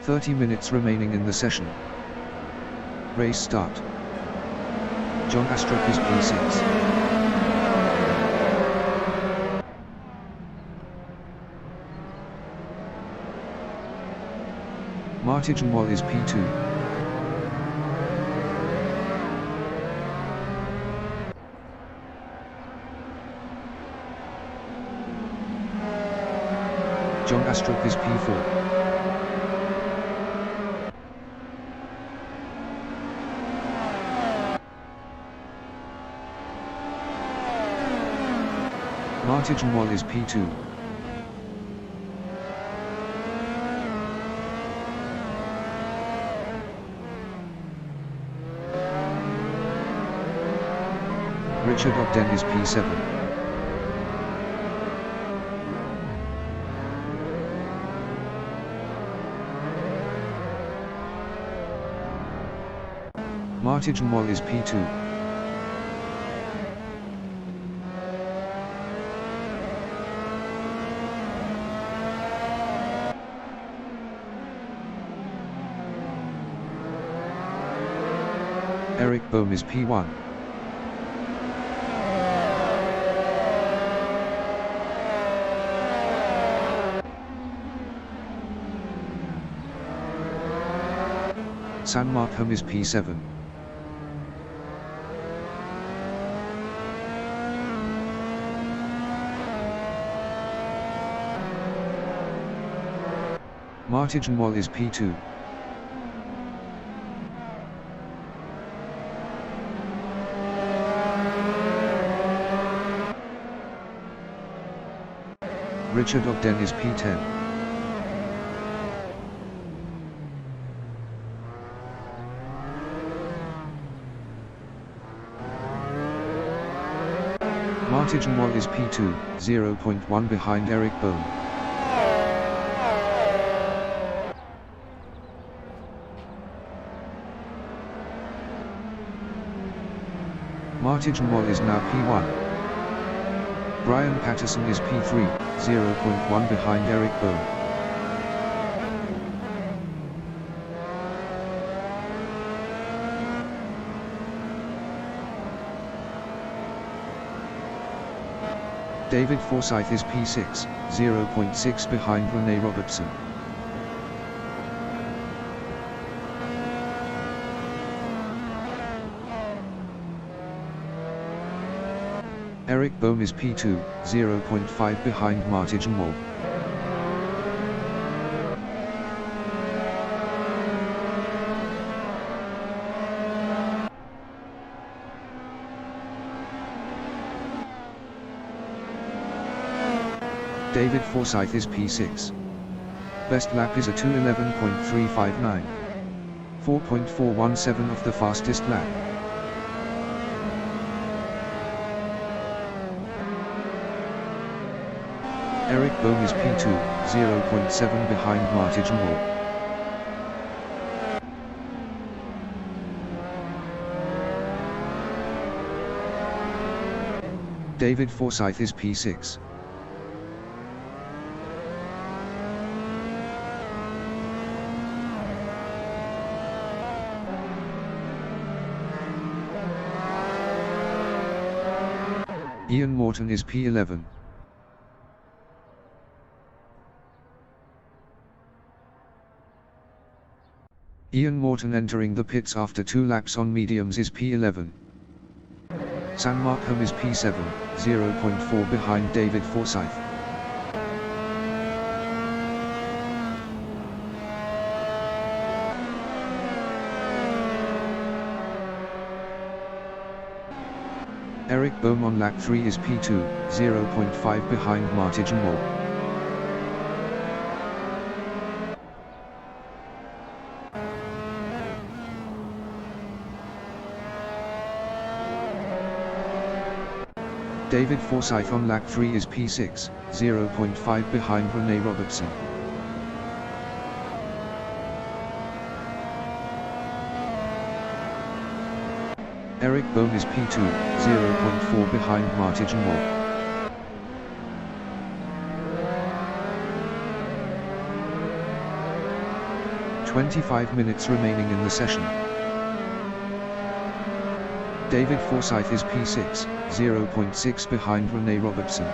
30 minutes remaining in the session. Race start. John Astrup is P6. Martijn Wall is P2. John Astrup is P4. Martijn Wall is P2. Richard Ogden is P7. Martijn Wall is P2. Eric Bohm is P1. San Markham is P7. Martijn Wall is P2. Richard Ogden is P10. Martijn Wall is P2, 0.1 behind Eric Bohm. Martijn Wall is now P1. Brian Patterson is P3, 0.1 behind Eric Bohm. David Forsyth is P6, 0.6 behind Rene Robertson. Eric Bohm is P2, 0.5 behind Martijn Wall. David Forsyth is P6. Best lap is a 2:11.359. 4.417 of the fastest lap. Eric Bohm is P2, 0.7 behind Martijn Wall. David Forsyth is P6. Ian Morton is P11. Ian Morton entering the pits after 2 laps on mediums is P11. San Markham is P7, 0.4 behind David Forsyth. Eric Bohm on lap 3 is P2, 0.5 behind Martijn Wall. David Forsyth on lap 3 is P6, 0.5 behind Rene Robertson. Eric Bohm is P2, 0.4 behind Martijn Wall. 25 minutes remaining in the session. David Forsyth is P6, 0.6 behind Rene Robertson.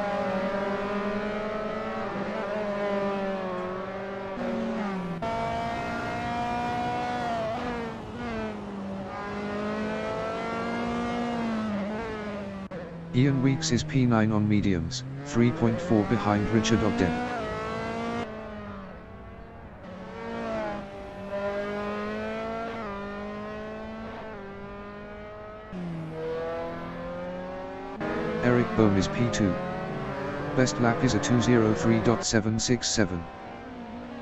Ian Weeks is P9 on mediums, 3.4 behind Richard Ogden. Eric Bohm is P2. Best lap is a 2:03.767.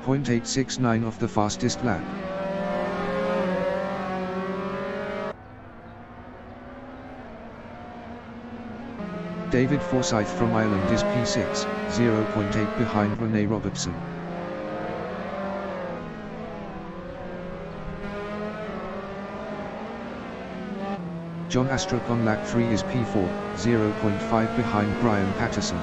0.869 off the fastest lap. David Forsyth from Ireland is P6, 0.8 behind Rene Robertson. John Astrup on lap 3 is P4, 0.5 behind Brian Patterson.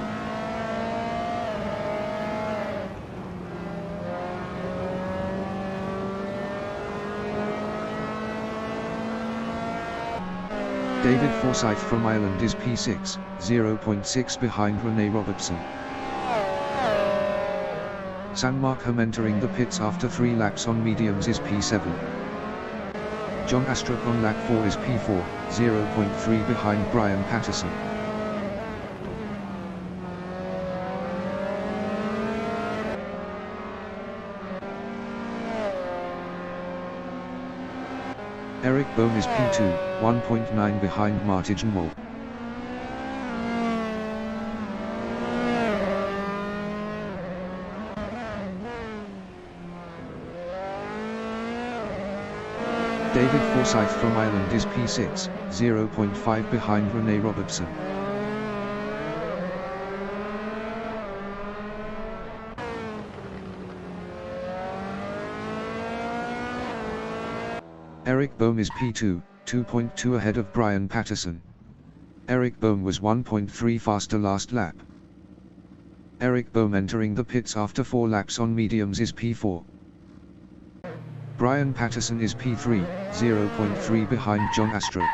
David Forsyth from Ireland is P6, 0.6 behind Rene Robertson. San Markham entering the pits after 3 laps on mediums is P7. John Astrup on lap 4 is P4, 0.3 behind Brian Patterson. Eric Bohm is P2, 1.9 behind Martin Moll. David Forsyth from Ireland is P6, 0.5 behind Rene Robertson. Eric Bohm is P2, 2.2 ahead of Brian Patterson. Eric Bohm was 1.3 faster last lap. Eric Bohm entering the pits after 4 laps on mediums is P4. Brian Patterson is P3, 0.3 behind John Astrup.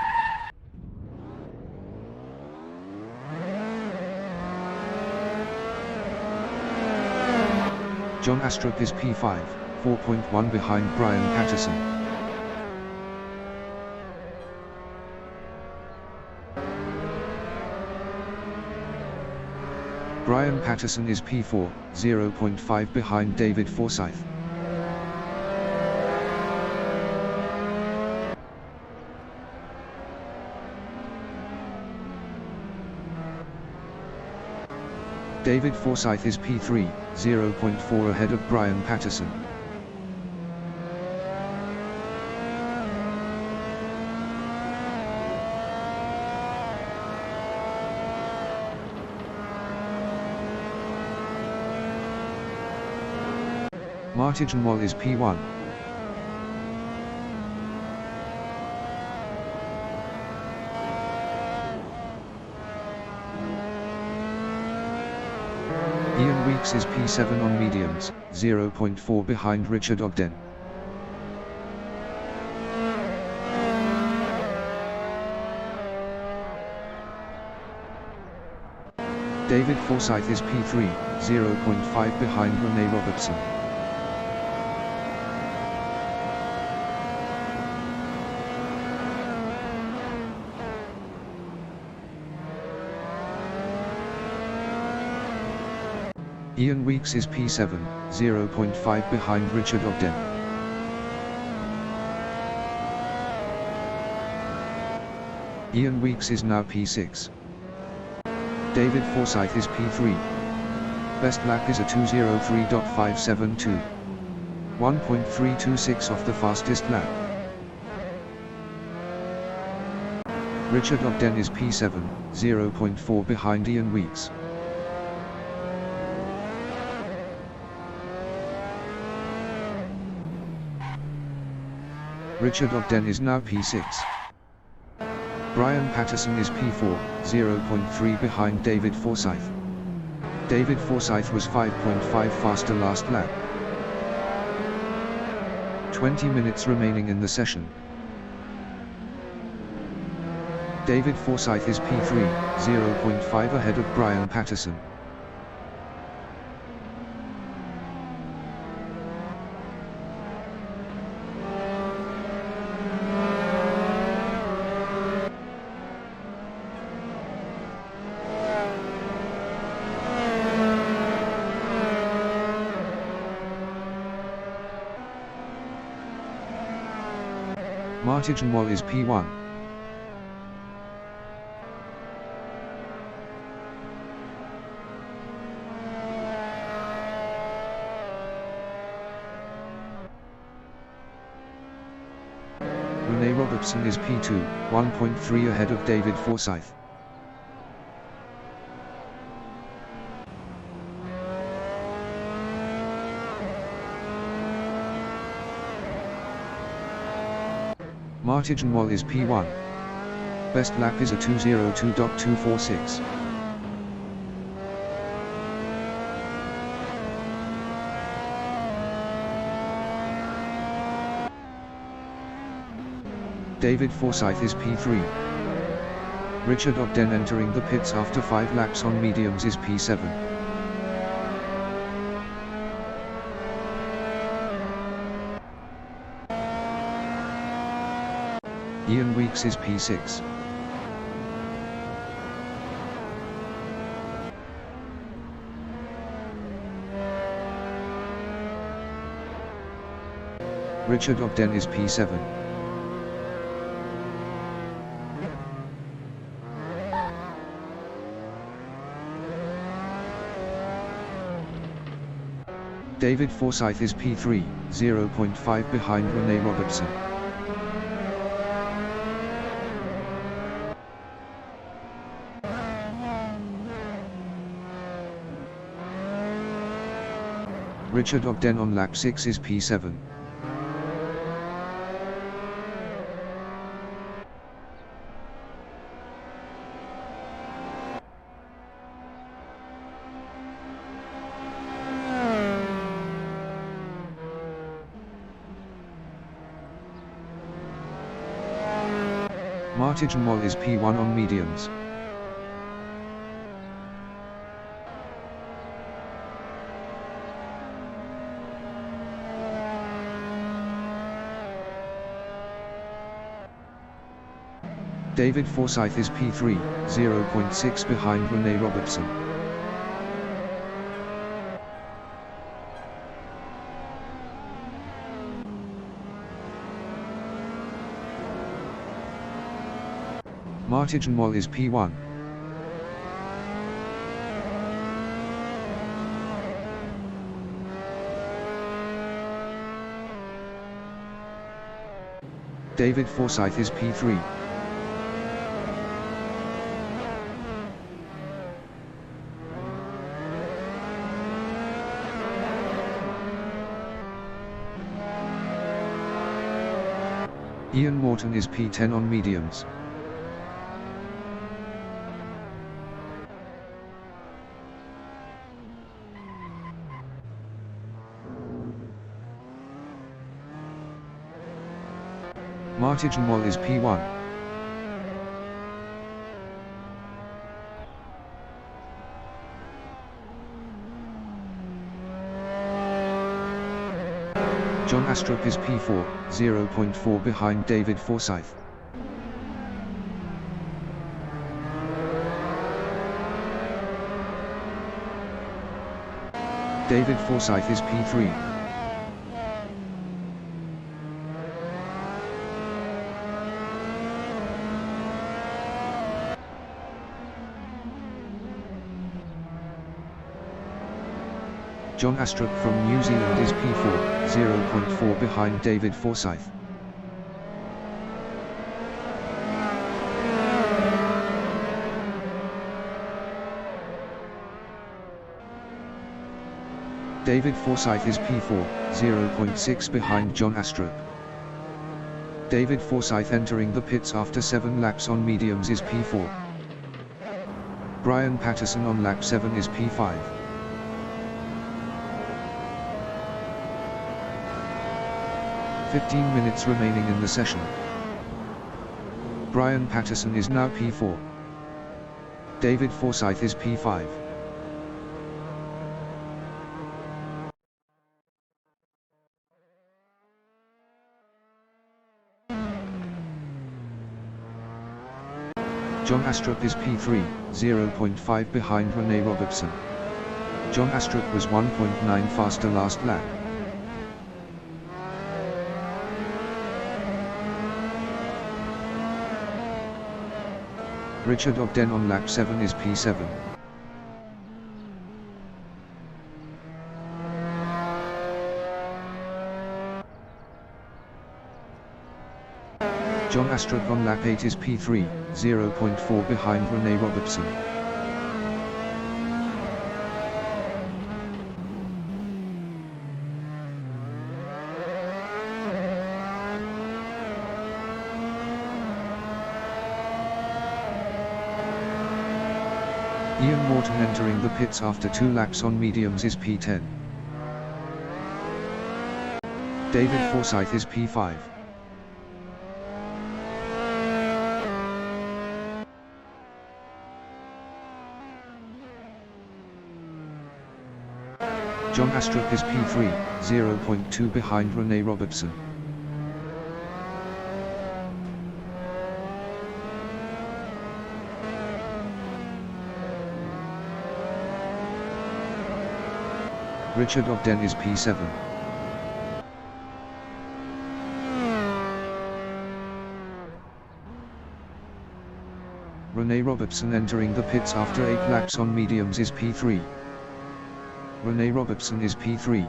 John Astrup is P5, 4.1 behind Brian Patterson. Brian Patterson is P4, 0.5 behind David Forsyth. David Forsyth is P3, 0.4 ahead of Brian Patterson. Martin Moll is P1. Ian Weeks is P7 on mediums, 0.4 behind Richard Ogden. David Forsyth is P3, 0.5 behind Rene Robertson. Ian Weeks is P7, 0.5 behind Richard Ogden. Ian Weeks is now P6. David Forsyth is P3. Best lap is a 2:03.572. 1.326 off the fastest lap. Richard Ogden is P7, 0.4 behind Ian Weeks. Richard Ogden is now P6. Brian Patterson is P4, 0.3 behind David Forsyth. David Forsyth was 5.5 faster last lap. 20 minutes remaining in the session. David Forsyth is P3, 0.5 ahead of Brian Patterson. Martijan is P1. ReneRmotorsport-Assetto is P2, 1.3 ahead of David Forsyth. Martijan is P1. Best lap is a 2:02.246. David Forsyth is P3. Richard Ogden entering the pits after 5 laps on mediums is P7. Ian Weeks is P6. Richard Ogden is P7. David Forsyth is P3, 0.5 behind ReneRmotorsport-Assetto. Richard Ogden on lap 6 is P7. Martijan is P1 on mediums. David Forsyth is P3, 0.6 behind ReneRmotorsport-Assetto. Martijan is P1. David Forsyth is P3. Ian Morton is P10 on mediums. Martijan is P1. John Astrup is P4, 0.4 behind David Forsyth. David Forsyth is P3. John Astrup from New Zealand is P4, 0.4 behind David Forsyth. David Forsyth is P4, 0.6 behind John Astrup. David Forsyth entering the pits after 7 laps on mediums is P4. Brian Patterson on lap 7 is P5. 15 minutes remaining in the session. Brian Patterson is now P4. David Forsyth is P5. John Astrup is P3, 0.5 behind Rene Robertson. John Astrup was 1.9 faster last lap. Richard Ogden on lap 7 is P7. John Astrup on lap 8 is P3, 0.4 behind Rene Robertson. Ian Morton entering the pits after 2 laps on mediums is P10. David Forsyth is P5. John Astrup is P3, 0.2 behind Rene Robertson. Richard Ogden is P7. Rene Robertson entering the pits after 8 laps on mediums is P3. Rene Robertson is P3.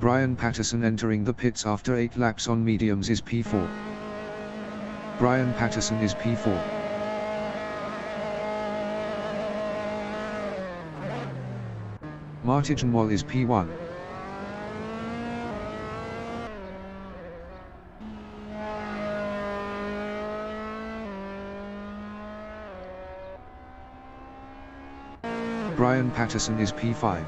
Brian Patterson entering the pits after 8 laps on mediums is P4. Brian Patterson is P4. Martin Wall is P1. Brian Patterson is P5.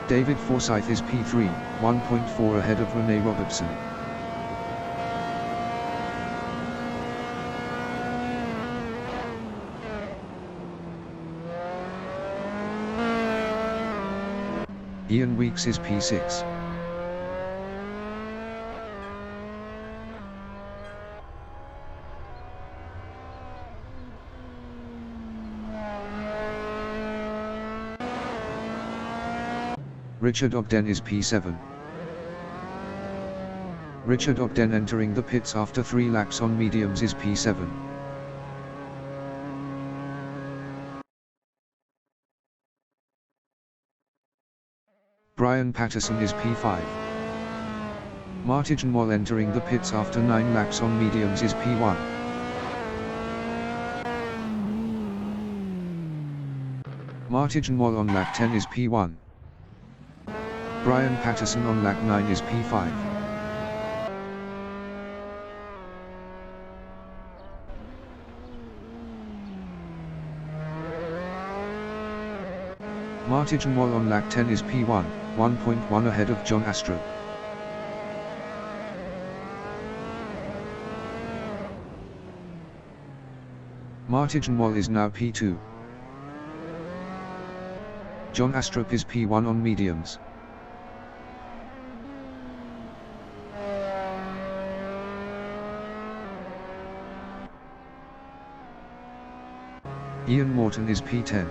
David Forsyth is P3, 1.4 ahead of Rene Robertson. Ian Weeks is P6. Richard Ogden is P7. Richard Ogden entering the pits after 3 laps on mediums is P7. Brian Patterson is P5. Martin Wall entering the pits after 9 laps on mediums is P1. Martin Wall on lap 10 is P1. Brian Patterson on lap 9 is P5. Martin Wall on lap 10 is P1, 1.1 ahead of John Astrup. Martin Wall is now P2. John Astrup is P1 on mediums. Ian Morton is P10.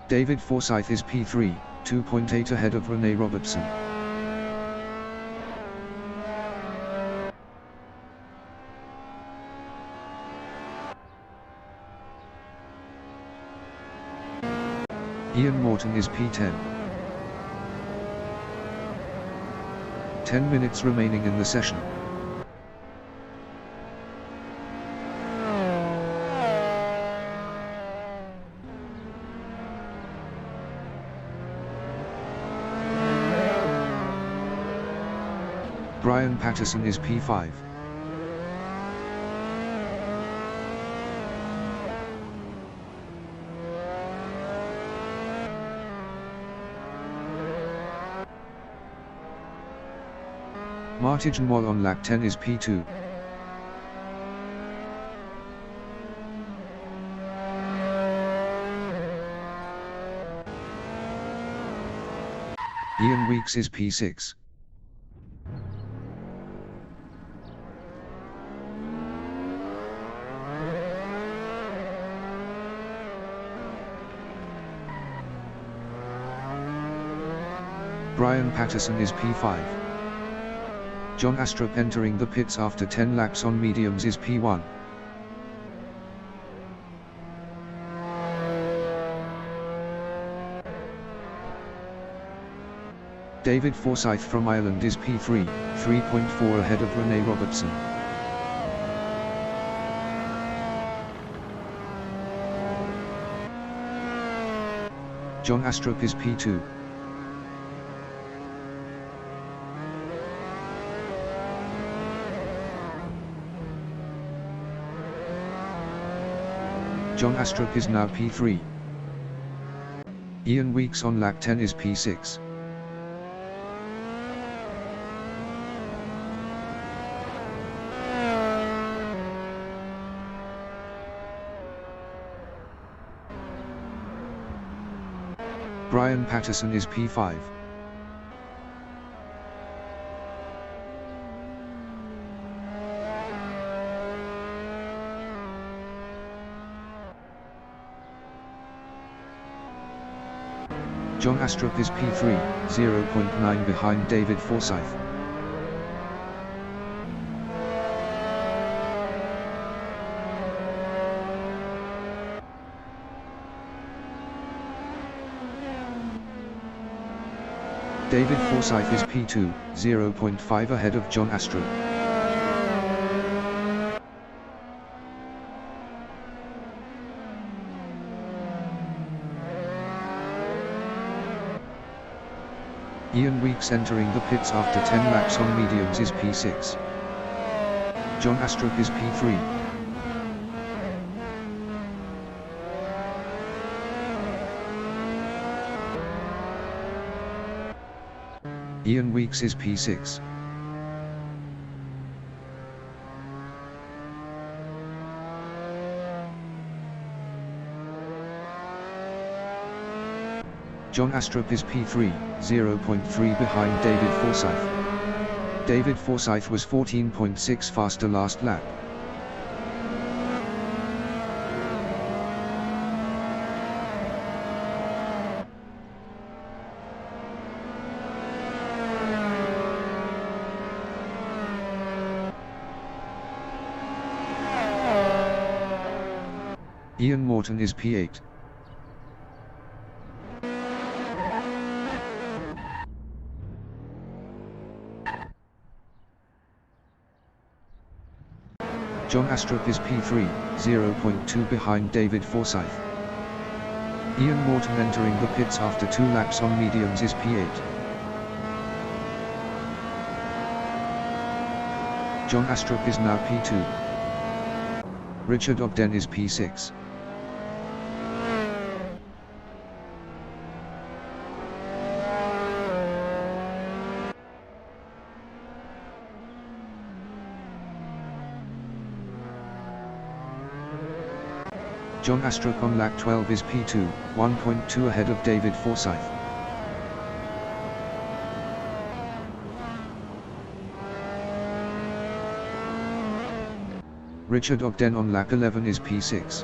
David Forsyth is P3, 2.8 ahead of Rene Robertson. Ian Morton is P10. 10 minutes remaining in the session. Brian Patterson is P5. Martin Moll on lap 10 is P2. Ian Weeks is P6. Brian Patterson is P5. John Astrup entering the pits after 10 laps on mediums is P1. David Forsyth from Ireland is P3, 3.4 ahead of Rene Robertson. John Astrup is P2. John Astrup is now P3. Ian Weeks on lap 10 is P6. Brian Patterson is P5. John Astrup is P3, 0.9 behind David Forsyth. David Forsyth is P2, 0.5 ahead of John Astrup. Ian Weeks entering the pits after 10 laps on mediums is P6. John Astrup is P3. Ian Weeks is P6. John Astrup is P3, 0.3 behind David Forsyth. David Forsyth was 14.6 faster last lap. Ian Morton is P8. John Astrup is P3, 0.2 behind David Forsyth. Ian Morton entering the pits after 2 laps on mediums is P8. John Astrup is now P2. Richard Ogden is P6. John Astrup on lap 12 is P2, 1.2 ahead of David Forsyth. Richard Ogden on lap 11 is P6.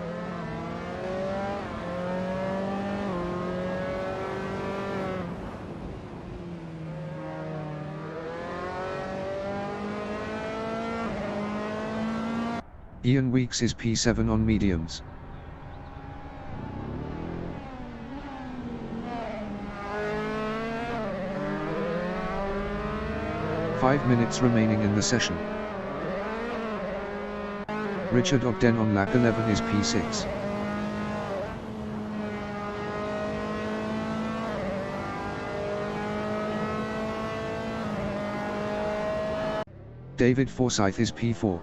Ian Weeks is P7 on mediums. 5 minutes remaining in the session. Richard Ogden on lap 11 is P6. David Forsyth is P4.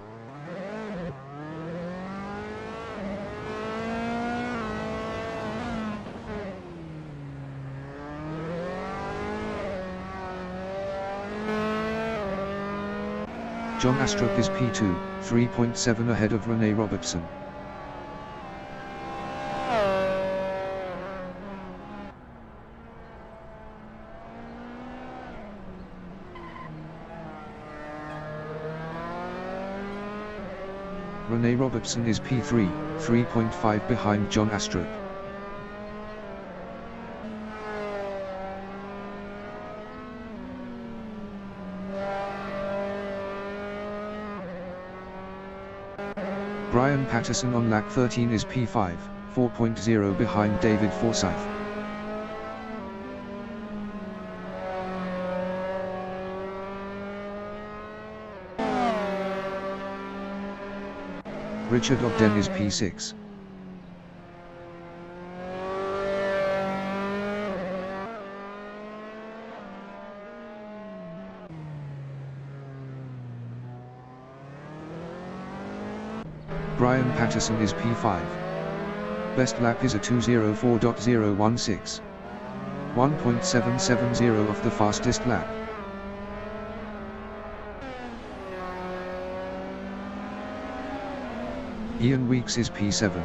John Astrup is P2, 3.7 ahead of Rene Robertson. Rene Robertson is P3, 3.5 behind John Astrup. Brian Patterson on lap 13 is P5, 4.0 behind David Forsyth. Richard Ogden is P6. Brian Patterson is P5. Best lap is a 2:04.016. 1.770 of the fastest lap. Ian Weeks is P7.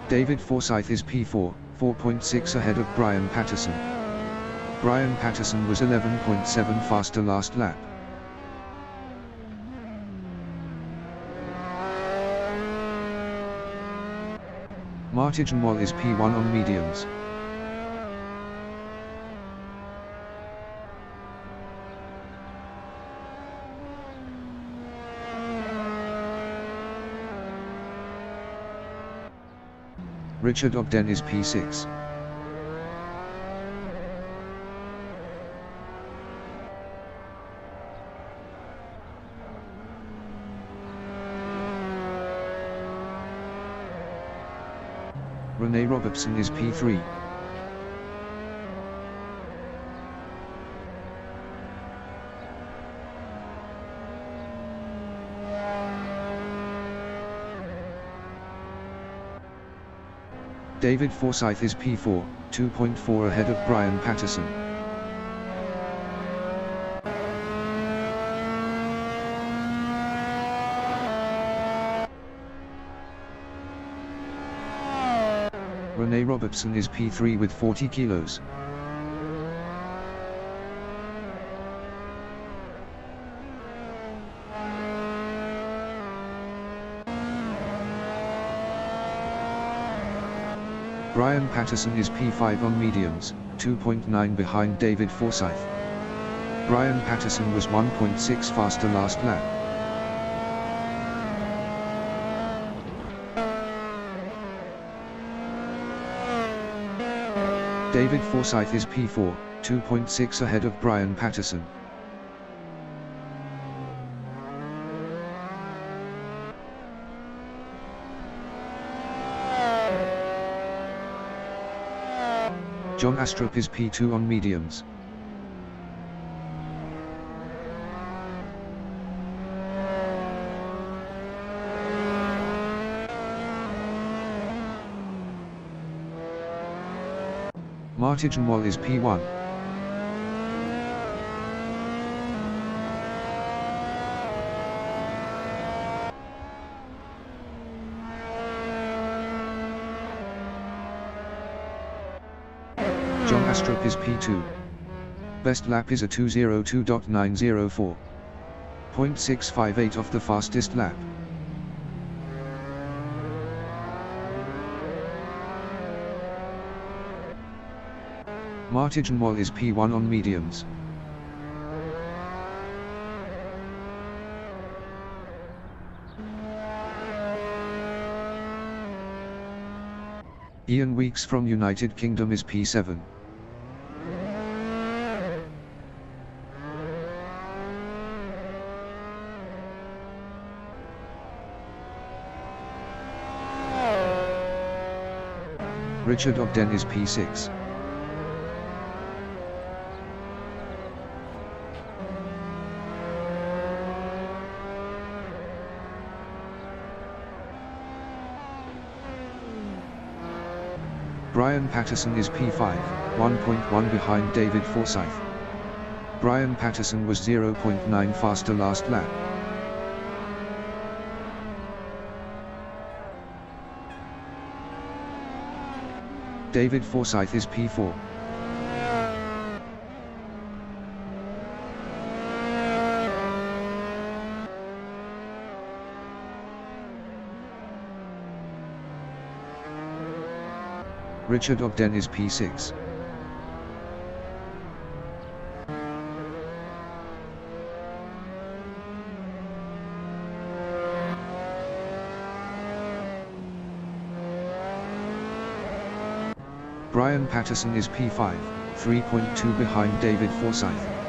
David Forsyth is P4, 4.6 ahead of Brian Patterson. Brian Patterson was 11.7 faster last lap. Martin Wall is P1 on mediums. Richard Ogden is P6. Rene Robertson is P3. David Forsyth is P4, 2.4 ahead of Brian Patterson. Rene Robertson is P3 with 40 kilos. Brian Patterson is P5 on mediums, 2.9 behind David Forsyth. Brian Patterson was 1.6 faster last lap. David Forsyth is P4, 2.6 ahead of Brian Patterson. John Astrup is P2 on mediums. Martin Wall is P1. John Astrup is P2. Best lap is a 2:02.904. 0.658 of the fastest lap. Martin Moll is P1 on mediums. Ian Weeks from United Kingdom is P7. Richard Ogden is P6. Brian Patterson is P5, 1.1 behind David Forsyth. Brian Patterson was 0.9 faster last lap. David Forsyth is P4. Richard Ogden is P6. Brian Patterson is P5, 3.2 behind David Forsyth.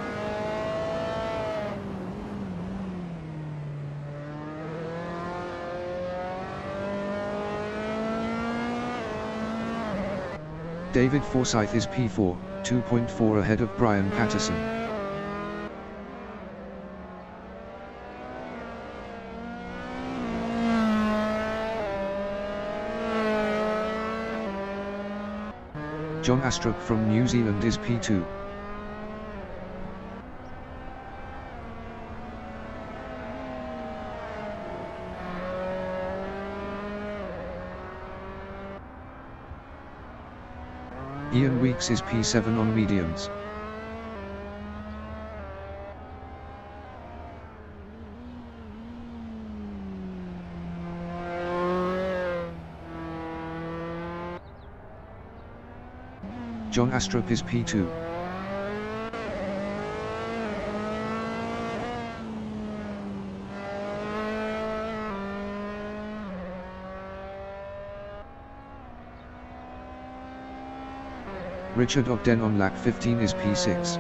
David Forsyth is P4, 2.4 ahead of Brian Patterson. John Astrup from New Zealand is P2. Ian Weeks is P7 on mediums. John Astrup is P2. Richard Ogden on lap 15 is P6.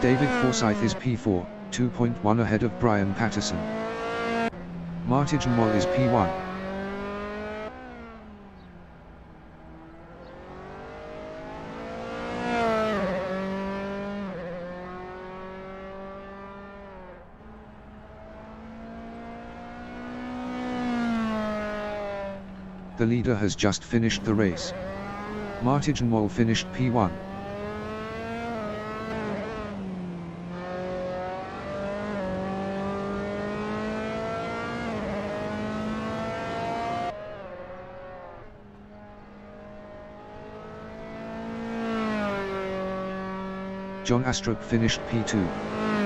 David Forsyth is P4, 2.1 ahead of Brian Patterson. Martin Moll is P1. The leader has just finished the race. Martin Moll finished P1. John Astrup finished P2.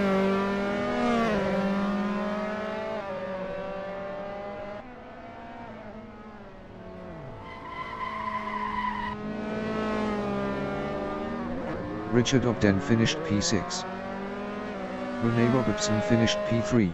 Richard Ogden finished P6. Rene Robertson finished P3.